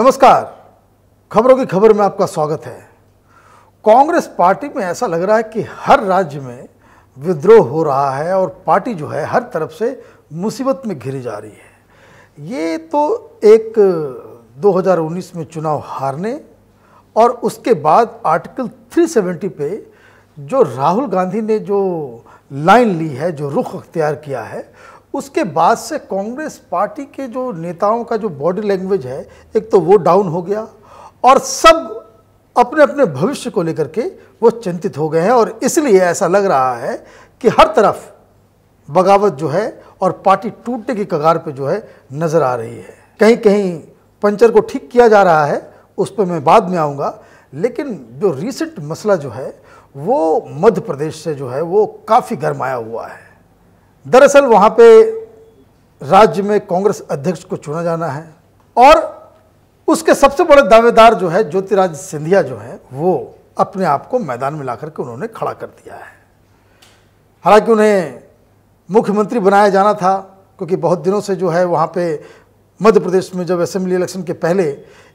नमस्कार, खबरों की खबर में आपका स्वागत है। कांग्रेस पार्टी में ऐसा लग रहा है कि हर राज्य में विद्रोह हो रहा है और पार्टी जो है हर तरफ से मुसीबत में घिरी जा रही है। ये तो एक 2019 में चुनाव हारने और उसके बाद आर्टिकल 370 पे जो राहुल गांधी ने जो लाइन ली है, जो रुख अख्तियार किया है, उसके बाद से कांग्रेस पार्टी के जो नेताओं का जो बॉडी लैंग्वेज है, एक तो वो डाउन हो गया और सब अपने अपने भविष्य को लेकर के वो चिंतित हो गए हैं। और इसलिए ऐसा लग रहा है कि हर तरफ बगावत जो है और पार्टी टूटने की कगार पे जो है नज़र आ रही है। कहीं कहीं पंचर को ठीक किया जा रहा है, उस पर मैं बाद में आऊँगा। लेकिन जो रिसेंट मसला जो है वो मध्य प्रदेश से जो है वो काफ़ी गरमाया हुआ है। दरअसल वहाँ पे राज्य में कांग्रेस अध्यक्ष को चुना जाना है और उसके सबसे बड़े दावेदार जो है ज्योतिरादित्य सिंधिया जो है वो अपने आप को मैदान में लाकर के उन्होंने खड़ा कर दिया है। हालांकि उन्हें मुख्यमंत्री बनाया जाना था, क्योंकि बहुत दिनों से जो है वहाँ पे मध्य प्रदेश में जब असेंबली इलेक्शन के पहले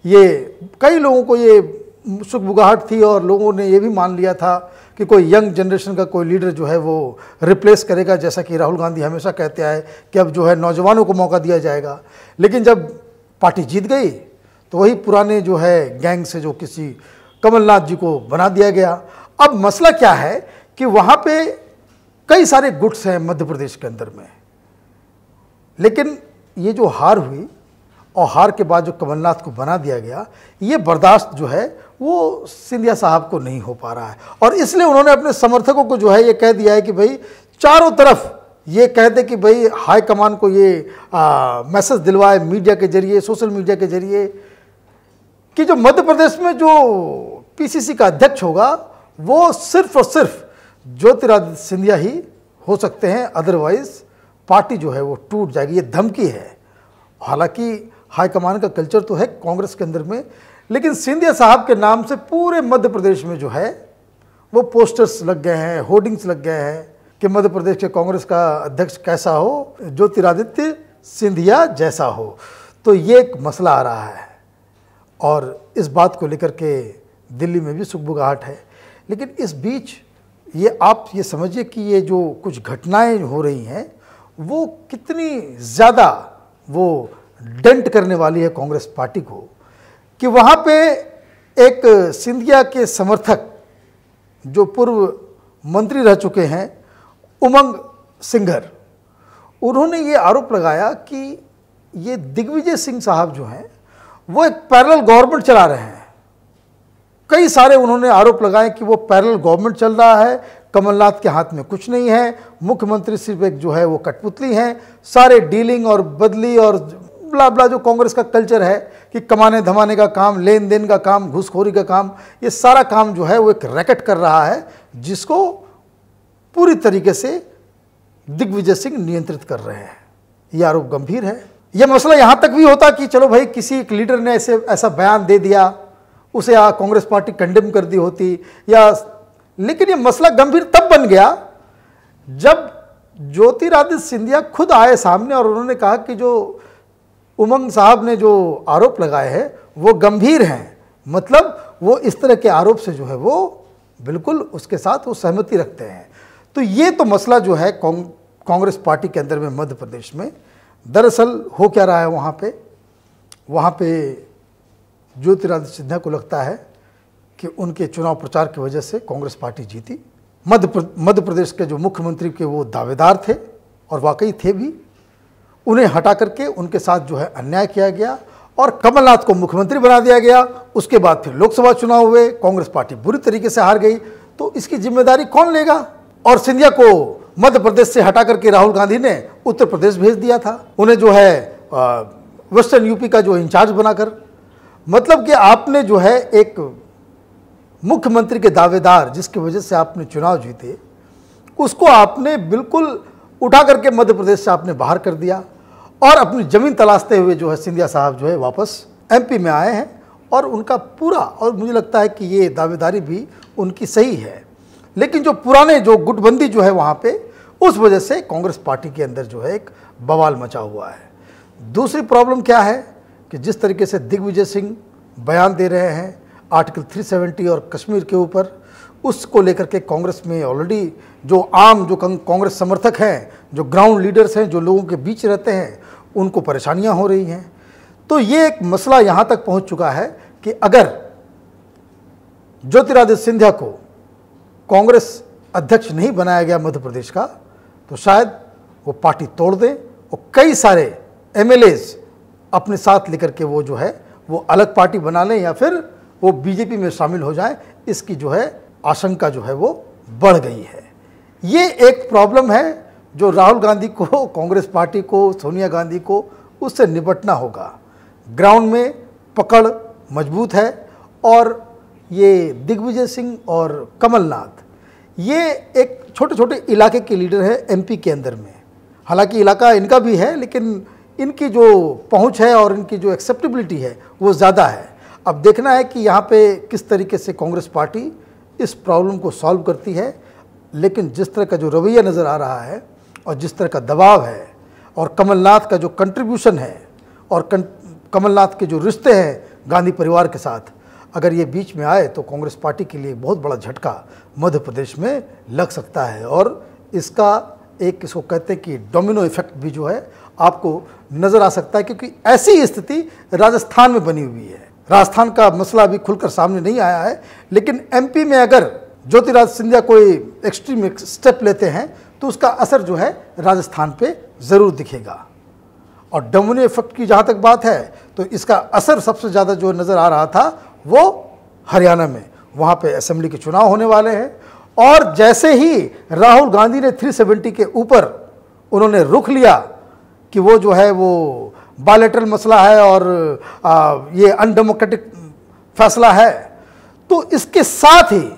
ये कई लोगों को ये सुगबुगाहट थी और लोगों ने ये भी मान लिया था कि कोई यंग जनरेशन का कोई लीडर जो है वो रिप्लेस करेगा, जैसा कि राहुल गांधी हमेशा कहते आए कि अब जो है नौजवानों को मौका दिया जाएगा। लेकिन जब पार्टी जीत गई तो वही पुराने जो है गैंग से जो किसी कमलनाथ जी को बना दिया गया। अब मसला क्या है कि वहाँ पे कई सारे गुट्स हैं मध्य प्रदेश के अंदर में, लेकिन ये जो हार हुई और हार के बाद जो कमलनाथ को बना दिया गया, ये बर्दाश्त जो है वो सिंधिया साहब को नहीं हो पा रहा है। और इसलिए उन्होंने अपने समर्थकों को जो है ये कह दिया है कि भाई चारों तरफ ये कह दे कि भाई हाई कमान को ये मैसेज दिलवाए मीडिया के जरिए, सोशल मीडिया के जरिए, कि जो मध्य प्रदेश में जो पीसीसी का अध्यक्ष होगा वो सिर्फ और सिर्फ ज्योतिरादित्य सिंधिया ही हो सकते हैं, अदरवाइज पार्टी जो है वो टूट जाएगी। ये धमकी है। हालांकि हाईकमान का कल्चर तो है कांग्रेस के अंदर में, लेकिन सिंधिया साहब के नाम से पूरे मध्य प्रदेश में जो है वो पोस्टर्स लग गए हैं, होर्डिंग्स लग गए हैं कि मध्य प्रदेश के कांग्रेस का अध्यक्ष कैसा हो, ज्योतिरादित्य सिंधिया जैसा हो। तो ये एक मसला आ रहा है और इस बात को लेकर के दिल्ली में भी सुगबुगाहट है। लेकिन इस बीच ये आप ये समझिए कि ये जो कुछ घटनाएं हो रही हैं वो कितनी ज़्यादा वो डेंट करने वाली है कांग्रेस पार्टी को, कि वहाँ पे एक सिंधिया के समर्थक जो पूर्व मंत्री रह चुके हैं उमंग सिंघर, उन्होंने ये आरोप लगाया कि ये दिग्विजय सिंह साहब जो हैं वो एक पैरेलल गवर्नमेंट चला रहे हैं। कई सारे उन्होंने आरोप लगाए कि वो पैरेलल गवर्नमेंट चल रहा है, कमलनाथ के हाथ में कुछ नहीं है, मुख्यमंत्री सिर्फ एक जो है वो कठपुतली हैं, सारे डीलिंग और बदली और ब्ला ब्ला जो कांग्रेस का कल्चर है कि कमाने धमाने का काम, लेन देन का काम, घूसखोरी का काम, ये सारा काम जो है वो एक रैकेट कर रहा है जिसको पूरी तरीके से दिग्विजय सिंह नियंत्रित कर रहे हैं। ये आरोप गंभीर है। यह मसला यहाँ तक भी होता कि चलो भाई किसी एक लीडर ने ऐसा बयान दे दिया, उसे कांग्रेस पार्टी कंडेम कर दी होती या, लेकिन ये मसला गंभीर तब बन गया जब ज्योतिरादित्य सिंधिया खुद आए सामने और उन्होंने कहा कि जो उमंग साहब ने जो आरोप लगाए हैं वो गंभीर हैं। मतलब वो इस तरह के आरोप से जो है वो बिल्कुल उसके साथ वो सहमति रखते हैं। तो ये तो मसला जो है कांग्रेस पार्टी के अंदर में मध्य प्रदेश में दरअसल हो क्या रहा है। वहाँ पे ज्योतिरादित्य सिंधिया को लगता है कि उनके चुनाव प्रचार की वजह से कांग्रेस पार्टी जीती। मध्य प्रदेश के जो मुख्यमंत्री के वो दावेदार थे और वाकई थे भी, उन्हें हटा करके उनके साथ जो है अन्याय किया गया और कमलनाथ को मुख्यमंत्री बना दिया गया। उसके बाद फिर लोकसभा चुनाव हुए, कांग्रेस पार्टी बुरी तरीके से हार गई। तो इसकी जिम्मेदारी कौन लेगा? और सिंधिया को मध्य प्रदेश से हटा करके राहुल गांधी ने उत्तर प्रदेश भेज दिया था, उन्हें जो है वेस्टर्न यूपी का जो इंचार्ज बनाकर। मतलब कि आपने जो है एक मुख्यमंत्री के दावेदार जिसकी वजह से आपने चुनाव जीते, उसको आपने बिल्कुल उठा करके मध्य प्रदेश से आपने बाहर कर दिया और अपनी ज़मीन तलाशते हुए जो है सिंधिया साहब जो है वापस एमपी में आए हैं। और उनका पूरा, और मुझे लगता है कि ये दावेदारी भी उनकी सही है, लेकिन जो पुराने जो गुटबंदी जो है वहाँ पे, उस वजह से कांग्रेस पार्टी के अंदर जो है एक बवाल मचा हुआ है। दूसरी प्रॉब्लम क्या है कि जिस तरीके से दिग्विजय सिंह बयान दे रहे हैं आर्टिकल 370 और कश्मीर के ऊपर, उसको लेकर के कांग्रेस में ऑलरेडी जो आम जो कांग्रेस समर्थक हैं, जो ग्राउंड लीडर्स हैं, जो लोगों के बीच रहते हैं, उनको परेशानियां हो रही हैं। तो ये एक मसला यहां तक पहुंच चुका है कि अगर ज्योतिरादित्य सिंधिया को कांग्रेस अध्यक्ष नहीं बनाया गया मध्य प्रदेश का, तो शायद वो पार्टी तोड़ दें और कई सारे एमएलएज अपने साथ लेकर के वो जो है वो अलग पार्टी बना लें या फिर वो बीजेपी में शामिल हो जाएं। इसकी जो है आशंका जो है वो बढ़ गई है। ये एक प्रॉब्लम है जो राहुल गांधी को, कांग्रेस पार्टी को, सोनिया गांधी को उससे निपटना होगा। ग्राउंड में पकड़ मजबूत है और ये दिग्विजय सिंह और कमलनाथ ये एक छोटे छोटे इलाके के लीडर है एमपी के अंदर में। हालांकि इलाका इनका भी है, लेकिन इनकी जो पहुंच है और इनकी जो एक्सेप्टेबिलिटी है वो ज़्यादा है। अब देखना है कि यहाँ पे किस तरीके से कांग्रेस पार्टी इस प्रॉब्लम को सॉल्व करती है। लेकिन जिस तरह का जो रवैया नज़र आ रहा है और जिस तरह का दबाव है और कमलनाथ का जो कंट्रीब्यूशन है और कमलनाथ के जो रिश्ते हैं गांधी परिवार के साथ, अगर ये बीच में आए तो कांग्रेस पार्टी के लिए बहुत बड़ा झटका मध्य प्रदेश में लग सकता है। और इसका एक, इसको कहते हैं कि डोमिनो इफेक्ट भी जो है आपको नज़र आ सकता है, क्योंकि ऐसी स्थिति राजस्थान में बनी हुई है। राजस्थान का मसला अभी खुलकर सामने नहीं आया है, लेकिन एमपी में अगर ज्योतिरादित्य सिंधिया कोई एक्सट्रीम स्टेप लेते हैं तो उसका असर जो है राजस्थान पे ज़रूर दिखेगा। और डोमिनो इफेक्ट की जहाँ तक बात है तो इसका असर सबसे ज़्यादा जो नज़र आ रहा था वो हरियाणा में, वहाँ पे असेंबली के चुनाव होने वाले हैं। और जैसे ही राहुल गांधी ने 370 के ऊपर उन्होंने रुख लिया कि वो जो है वो बायलैटरल मसला है और ये अनडेमोक्रेटिक फैसला है, तो इसके साथ ही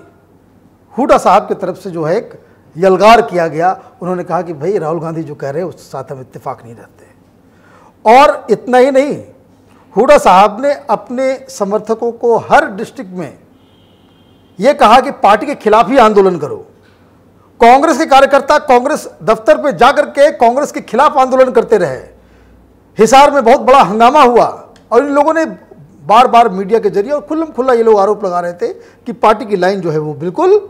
हुड्डा साहब की तरफ से जो है एक यलगार किया गया। उन्होंने कहा कि भाई राहुल गांधी जो कह रहे हैं उसके साथ हम इत्तेफाक नहीं रहते। और इतना ही नहीं, हुड्डा साहब ने अपने समर्थकों को हर डिस्ट्रिक्ट में यह कहा कि पार्टी के खिलाफ ही आंदोलन करो। कांग्रेस के कार्यकर्ता कांग्रेस दफ्तर पे जाकर के कांग्रेस के खिलाफ आंदोलन करते रहे। हिसार में बहुत बड़ा हंगामा हुआ और इन लोगों ने बार बार मीडिया के जरिए और खुल्लम खुल्ला ये लोग आरोप लगा रहे थे कि पार्टी की लाइन जो है वो बिल्कुल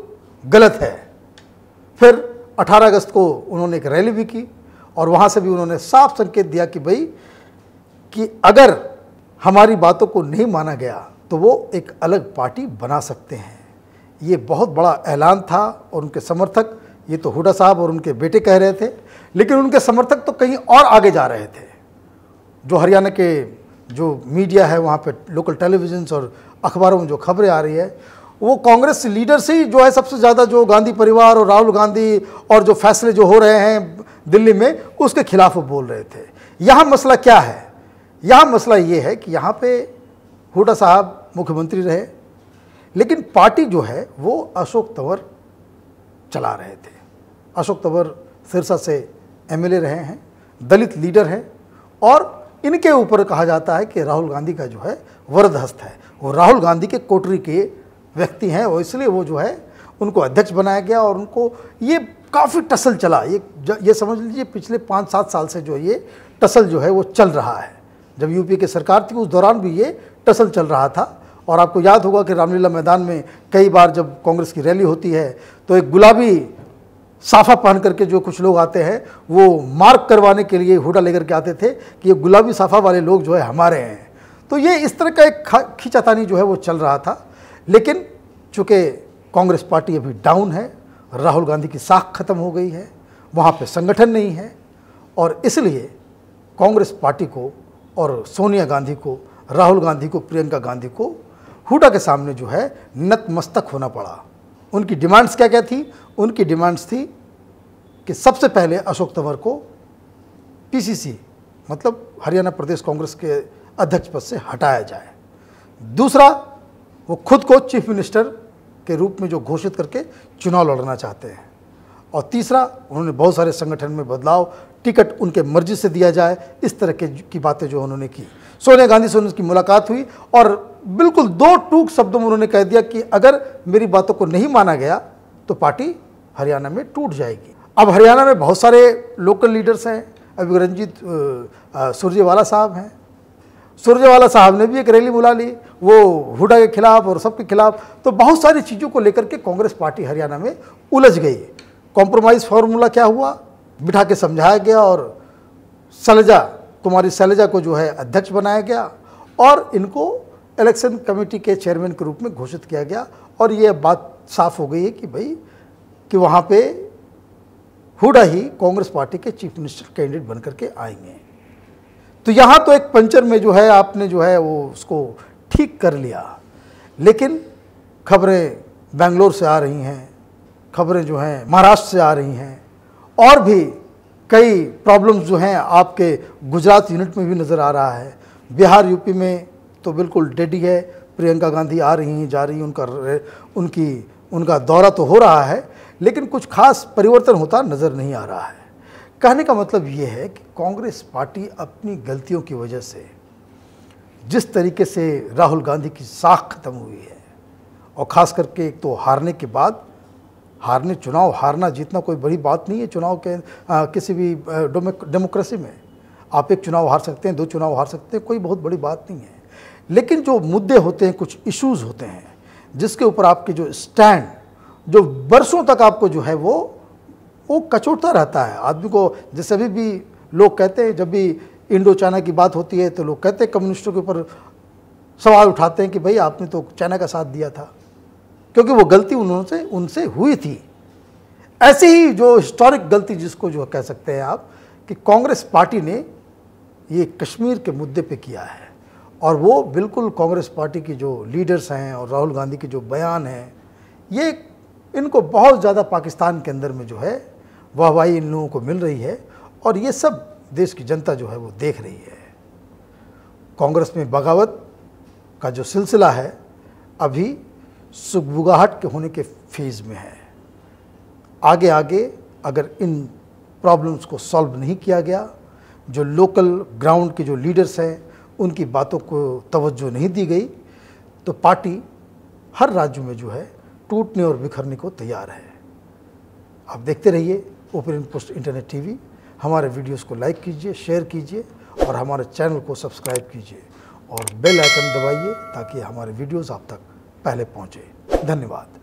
गलत है। फिर 18 अगस्त को उन्होंने एक रैली भी की और वहाँ से भी उन्होंने साफ संकेत दिया कि भाई कि अगर हमारी बातों को नहीं माना गया तो वो एक अलग पार्टी बना सकते हैं। ये बहुत बड़ा ऐलान था और उनके समर्थक, ये तो हुड्डा साहब और उनके बेटे कह रहे थे, लेकिन उनके समर्थक तो कहीं और आगे जा रहे थे। जो हरियाणा के जो मीडिया है वहाँ पे लोकल टेलीविजन्स और अखबारों में जो खबरें आ रही है वो कांग्रेस लीडर से ही जो है सबसे ज़्यादा जो गांधी परिवार और राहुल गांधी और जो फैसले जो हो रहे हैं दिल्ली में उसके खिलाफ वो बोल रहे थे। यहाँ मसला क्या है? यहाँ मसला ये है कि यहाँ पे हुड्डा साहब मुख्यमंत्री रहे, लेकिन पार्टी जो है वो अशोक तंवर चला रहे थे। अशोक तंवर सिरसा से एमएलए रहे हैं, दलित लीडर हैं और इनके ऊपर कहा जाता है कि राहुल गांधी का जो है वरद हस्त है। वो राहुल गांधी के कोटरी के व्यक्ति हैं और इसलिए वो जो है उनको अध्यक्ष बनाया गया और उनको ये काफ़ी टसल चला। ये समझ लीजिए पिछले 5-7 साल से जो ये टसल जो है वो चल रहा है। जब यूपी की सरकार थी उस दौरान भी ये टसल चल रहा था। और आपको याद होगा कि रामलीला मैदान में कई बार जब कांग्रेस की रैली होती है तो एक गुलाबी साफा पहन करके जो कुछ लोग आते हैं वो मार्क करवाने के लिए हुड्डा लेकर के आते थे कि ये गुलाबी साफा वाले लोग जो है हमारे हैं। तो ये इस तरह का एक खींचातानी जो है वो चल रहा था। लेकिन चूँकि कांग्रेस पार्टी अभी डाउन है, राहुल गांधी की साख खत्म हो गई है, वहाँ पे संगठन नहीं है और इसलिए कांग्रेस पार्टी को और सोनिया गांधी को, राहुल गांधी को, प्रियंका गांधी को हुड्डा के सामने जो है नतमस्तक होना पड़ा। उनकी डिमांड्स क्या क्या थी? उनकी डिमांड्स थी कि सबसे पहले अशोक तंवर को पीसीसी मतलब हरियाणा प्रदेश कांग्रेस के अध्यक्ष पद से हटाया जाए। दूसरा, वो खुद को चीफ मिनिस्टर के रूप में जो घोषित करके चुनाव लड़ना चाहते हैं। और तीसरा, उन्होंने बहुत सारे संगठन में बदलाव, टिकट उनके मर्जी से दिया जाए, इस तरह की बातें जो उन्होंने की। सोनिया गांधी से उनकी मुलाकात हुई और बिल्कुल 2 टूक शब्दों में उन्होंने कह दिया कि अगर मेरी बातों को नहीं माना गया तो पार्टी हरियाणा में टूट जाएगी। अब हरियाणा में बहुत सारे लोकल लीडर्स हैं। अभी रंजीत सुरजेवाला साहब हैं, सुरजेवाला साहब ने भी एक रैली बुला ली, वो हुड्डा के खिलाफ और सबके खिलाफ। तो बहुत सारी चीज़ों को लेकर के कांग्रेस पार्टी हरियाणा में उलझ गई। कॉम्प्रोमाइज़ फार्मूला क्या हुआ, बिठा के समझाया गया और कुमारी शैलजा को जो है अध्यक्ष बनाया गया और इनको इलेक्शन कमेटी के चेयरमैन के रूप में घोषित किया गया। और ये बात साफ हो गई है कि भाई कि वहाँ पे हुड्डा ही कांग्रेस पार्टी के चीफ मिनिस्टर कैंडिडेट बनकर के आएंगे। तो यहाँ तो एक पंचर में जो है आपने जो है वो उसको ठीक कर लिया। लेकिन खबरें बेंगलोर से आ रही हैं, खबरें जो हैं महाराष्ट्र से आ रही हैं, और भी कई प्रॉब्लम्स जो हैं आपके गुजरात यूनिट में भी नज़र आ रहा है। बिहार यूपी में तो बिल्कुल डेड ही है। प्रियंका गांधी आ रही हैं, जा रही हैं, उनका दौरा तो हो रहा है, लेकिन कुछ खास परिवर्तन होता नज़र नहीं आ रहा है। कहने का मतलब ये है कि कांग्रेस पार्टी अपनी गलतियों की वजह से जिस तरीके से राहुल गांधी की साख खत्म हुई है, और ख़ास करके एक तो हारने के बाद, चुनाव हारना जीतना कोई बड़ी बात नहीं है। चुनाव के किसी भी डेमोक्रेसी में आप एक चुनाव हार सकते हैं, 2 चुनाव हार सकते हैं, कोई बहुत बड़ी बात नहीं है। लेकिन जो मुद्दे होते हैं, कुछ इश्यूज़ होते हैं जिसके ऊपर आपके जो स्टैंड, जो बरसों तक आपको जो है वो कचोटता रहता है आदमी को। जैसे अभी भी लोग कहते हैं, जब भी इंडो चाइना की बात होती है तो लोग कहते हैं, कम्युनिस्टों के ऊपर सवाल उठाते हैं कि भाई आपने तो चाइना का साथ दिया था, क्योंकि वो गलती उनसे हुई थी। ऐसी ही जो हिस्टोरिक गलती जिसको जो कह सकते हैं आप, कि कांग्रेस पार्टी ने ये कश्मीर के मुद्दे पे किया है, और वो बिल्कुल कांग्रेस पार्टी की जो लीडर्स हैं और राहुल गांधी के जो बयान हैं, ये इनको बहुत ज़्यादा पाकिस्तान के अंदर में जो है वाहवाही इन लोगों को मिल रही है, और ये सब देश की जनता जो है वो देख रही है। कांग्रेस में बगावत का जो सिलसिला है अभी सुगबुगाहट के होने के फेज़ में है। आगे अगर इन प्रॉब्लम्स को सॉल्व नहीं किया गया, जो लोकल ग्राउंड के जो लीडर्स हैं उनकी बातों को तवज्जो नहीं दी गई, तो पार्टी हर राज्य में जो है टूटने और बिखरने को तैयार है। आप देखते रहिए ओपिनियन पोस्ट इंटरनेट टीवी। हमारे वीडियोस को लाइक कीजिए, शेयर कीजिए और हमारे चैनल को सब्सक्राइब कीजिए और बेल आइकन दबाइए ताकि हमारे वीडियोस आप तक पहले पहुंचे। धन्यवाद।